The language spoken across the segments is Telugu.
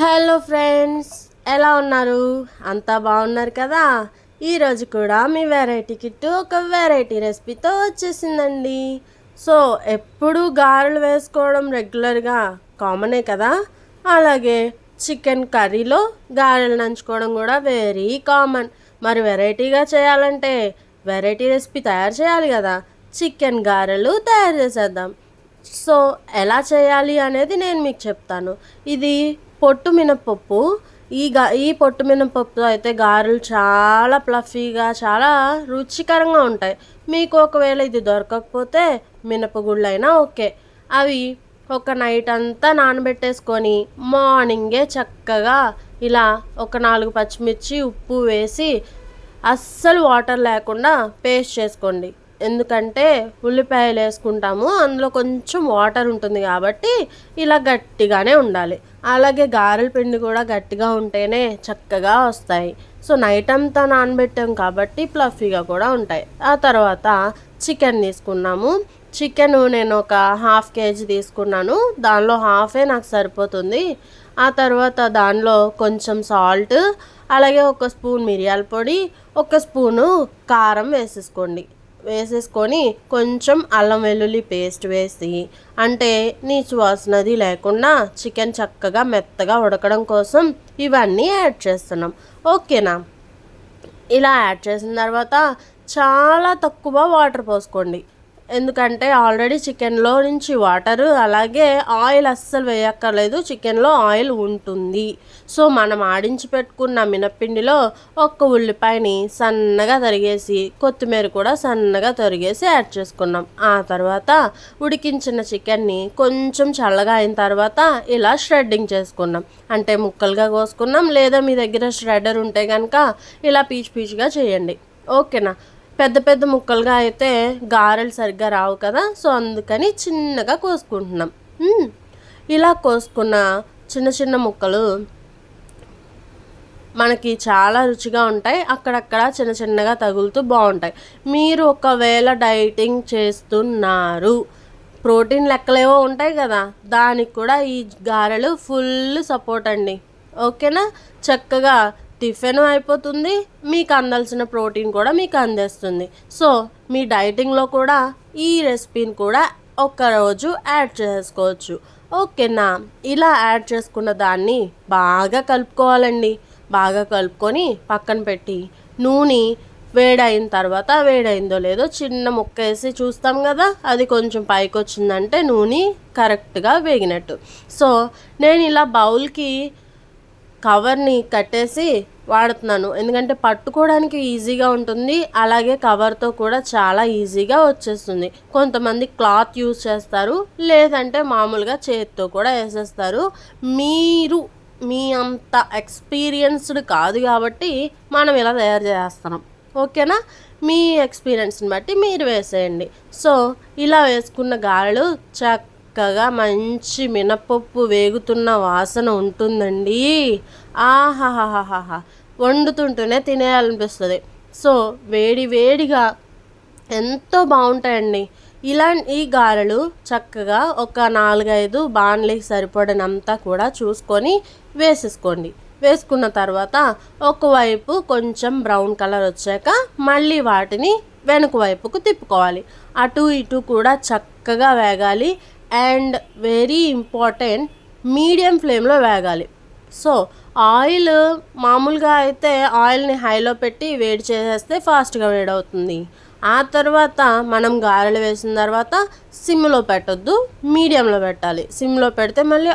హలో ఫ్రెండ్స్, ఎలా ఉన్నారు? అంతా బాగున్నారు కదా? ఈరోజు కూడా మీ వెరైటీ కిట్టు ఒక వెరైటీ రెసిపీతో వచ్చేసిందండి. సో ఎప్పుడు గారెలు వేసుకోవడం రెగ్యులర్గా కామనే కదా, అలాగే చికెన్ కర్రీలో గారెలు నంచుకోవడం కూడా వెరీ కామన్. మరి వెరైటీగా చేయాలంటే వెరైటీ రెసిపీ తయారు చేయాలి కదా. చికెన్ గారెలు తయారు చేసేద్దాం. సో ఎలా చేయాలి అనేది నేను మీకు చెప్తాను. ఇది పొట్టు మినపప్పు. ఈ పొట్టు మినపప్పుతో అయితే గారెలు చాలా ప్లఫీగా, చాలా రుచికరంగా ఉంటాయి. మీకు ఒకవేళ ఇది దొరకకపోతే మినపగుళ్ళైనా ఓకే. అవి ఒక నైట్ అంతా నానబెట్టేసుకొని మార్నింగే చక్కగా ఇలా ఒక 4 పచ్చిమిర్చి ఉప్పు వేసి అస్సలు వాటర్ లేకుండా పేస్ట్ చేసుకోండి. ఎందుకంటే ఉల్లిపాయలు వేసుకుంటాము, అందులో కొంచెం వాటర్ ఉంటుంది కాబట్టి ఇలా గట్టిగానే ఉండాలి. అలాగే గారెల పిండి కూడా గట్టిగా ఉంటేనే చక్కగా వస్తాయి. సో నైట్ అంతా నానబెట్టాం కాబట్టి ప్లఫీగా కూడా ఉంటాయి. ఆ తర్వాత చికెన్ తీసుకున్నాము. చికెన్ నేను ఒక 1/2 కేజీ తీసుకున్నాను. దానిలో హాఫే నాకు సరిపోతుంది. ఆ తర్వాత దానిలో కొంచెం సాల్ట్, అలాగే 1 స్పూన్ మిరియాల పొడి, 1 స్పూను కారం వేసేసుకొని కొంచెం అల్లం వెల్లుల్లి పేస్ట్ వేసి, అంటే నీచు వాసనది లేకుండా చికెన్ చక్కగా మెత్తగా ఉడకడం కోసం ఇవన్నీ యాడ్ చేస్తున్నాం. ఓకేనా? ఇలా యాడ్ చేసిన తర్వాత చాలా తక్కువ వాటర్ పోసుకోండి. ఎందుకంటే ఆల్రెడీ చికెన్లో నుంచి వాటరు, అలాగే ఆయిల్ అస్సలు వేయక్కర్లేదు, చికెన్లో ఆయిల్ ఉంటుంది. సో మనం ఆడించి పెట్టుకున్న మినప్పిండిలో 1 ఉల్లిపాయని సన్నగా తరిగేసి, కొత్తిమీర కూడా సన్నగా తరిగేసి యాడ్ చేసుకున్నాం. ఆ తర్వాత ఉడికించిన చికెన్ని కొంచెం చల్లగా అయిన తర్వాత ఇలా ష్రెడ్డింగ్ చేసుకున్నాం. అంటే ముక్కలుగా కోసుకున్నాం, లేదా మీ దగ్గర ష్రెడర్ ఉంటే కనుక ఇలా పీచుగా చేయండి. ఓకేనా? పెద్ద పెద్ద ముక్కలుగా అయితే గారెలు సరిగ్గా రావు కదా, సో అందుకని చిన్నగా కోసుకుంటున్నాం. ఇలా కోసుకున్న చిన్న చిన్న ముక్కలు మనకి చాలా రుచిగా ఉంటాయి. అక్కడక్కడ చిన్న చిన్నగా తగులుతూ బాగుంటాయి. మీరు ఒకవేళ డైటింగ్ చేస్తున్నారు, ప్రోటీన్ లెక్కలేవో ఉంటాయి కదా, దానికి కూడా ఈ గారెలు ఫుల్ సపోర్ట్ అండి. ఓకేనా? చక్కగా టిఫిన్ అయిపోతుంది, మీకు అందాల్సిన ప్రోటీన్ కూడా మీకు అందేస్తుంది. సో మీ డైటింగ్లో కూడా ఈ రెసిపీని కూడా ఒక్కరోజు యాడ్ చేసుకోవచ్చు. ఓకేనా? ఇలా యాడ్ చేసుకున్న దాన్ని బాగా కలుపుకోవాలండి. బాగా కలుపుకొని పక్కన పెట్టి, నూనె వేడైన తర్వాత, వేడైందో లేదో చిన్న ముక్క వేసి చూస్తాం కదా, అది కొంచెం పైకి వచ్చిందంటే నూనె కరెక్ట్గా వేగినట్టు. సో నేను ఇలా బౌల్కి కవర్ని కట్టేసి వాడుతున్నాను, ఎందుకంటే పట్టుకోవడానికి ఈజీగా ఉంటుంది, అలాగే కవర్తో కూడా చాలా ఈజీగా వచ్చేస్తుంది. కొంతమంది క్లాత్ యూజ్ చేస్తారు, లేదంటే మామూలుగా చేతితో కూడా వేసేస్తారు. మీరు మీ అంత ఎక్స్పీరియన్స్డ్ కాదు కాబట్టి మనం ఇలా తయారు చేస్తున్నాం. ఓకేనా? మీ ఎక్స్పీరియన్స్ని బట్టి మీరు వేసేయండి. సో ఇలా వేసుకున్న గారెలు చక్కగా మంచి మినపప్పు వేగుతున్న వాసన ఉంటుందండి. ఆహాహాహాహా, వండుతుంటేనే తినేయాలనిపిస్తుంది. సో వేడి వేడిగా ఎంతో బాగుంటాయండి. ఈ గారెలు చక్కగా ఒక 4-5 బాణలికి సరిపడినంతా కూడా చూసుకొని వేసేసుకోండి. వేసుకున్న తర్వాత ఒకవైపు కొంచెం బ్రౌన్ కలర్ వచ్చాక మళ్ళీ వాటిని వెనుక వైపుకు తిప్పుకోవాలి. అటు ఇటు కూడా చక్కగా వేగాలి. అండ్ వెరీ ఇంపార్టెంట్, మీడియం ఫ్లేమ్లో వేగాలి. సో ఆయిల్ మామూలుగా అయితే ఆయిల్ని హైలో పెట్టి వేడి చేసేస్తే ఫాస్ట్గా వేడవుతుంది. ఆ తర్వాత మనం గారెలు వేసిన తర్వాత సిమ్లో పెట్టొద్దు, మీడియంలో పెట్టాలి. సిమ్లో పెడితే మళ్ళీ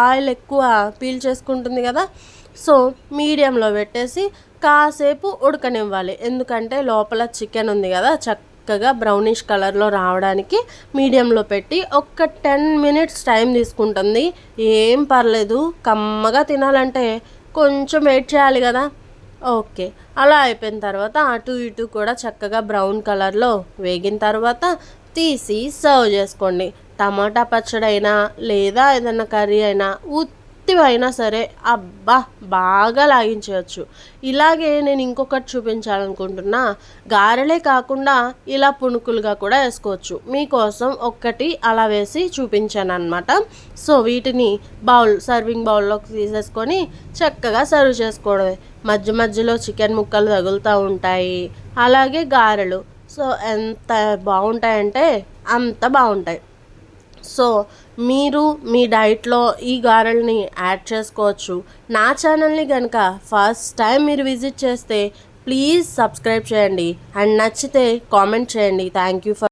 ఆయిల్ ఎక్కువ పీల్ చేసుకుంటుంది కదా. సో మీడియంలో పెట్టేసి కాసేపు ఉడకనివ్వాలి. ఎందుకంటే లోపల చికెన్ ఉంది కదా, చక్కగా బ్రౌనిష్ కలర్లో రావడానికి మీడియంలో పెట్టి ఒక 10 మినిట్స్ టైం తీసుకుంటుంది. ఏం పర్లేదు, కమ్మగా తినాలంటే కొంచెం వెయిట్ చేయాలి కదా. ఓకే, అలా అయిపోయిన తర్వాత అటు ఇటు కూడా చక్కగా బ్రౌన్ కలర్లో వేగిన తర్వాత తీసి సర్వ్ చేసుకోండి. టమాటా పచ్చడి అయినా, లేదా ఏదైనా కర్రీ అయినా, ఉత్తివైనా సరే అబ్బా బాగా లాగించవచ్చు. ఇలాగే నేను ఇంకొకటి చూపించాలనుకుంటున్నా. గారెలే కాకుండా ఇలా పునుకులుగా కూడా వేసుకోవచ్చు. మీకోసం ఒక్కటి అలా వేసి చూపించాను అనమాట. సో వీటిని సర్వింగ్ బౌల్లోకి తీసేసుకొని చక్కగా సర్వ్ చేసుకోవడమే. మధ్య మధ్యలో చికెన్ ముక్కలు తగులుతూ ఉంటాయి, అలాగే గారెలు. సో ఎంత బాగుంటాయంటే అంత బాగుంటాయి. సో మీరు మీ డైట్లో ఈ గారెల్ని యాడ్ చేసుకోవచ్చు. నా ఛానల్ని కనుక ఫస్ట్ టైం మీరు విజిట్ చేస్తే ప్లీజ్ సబ్స్క్రైబ్ చేయండి అండ్ నచ్చితే కామెంట్ చేయండి. Thank you for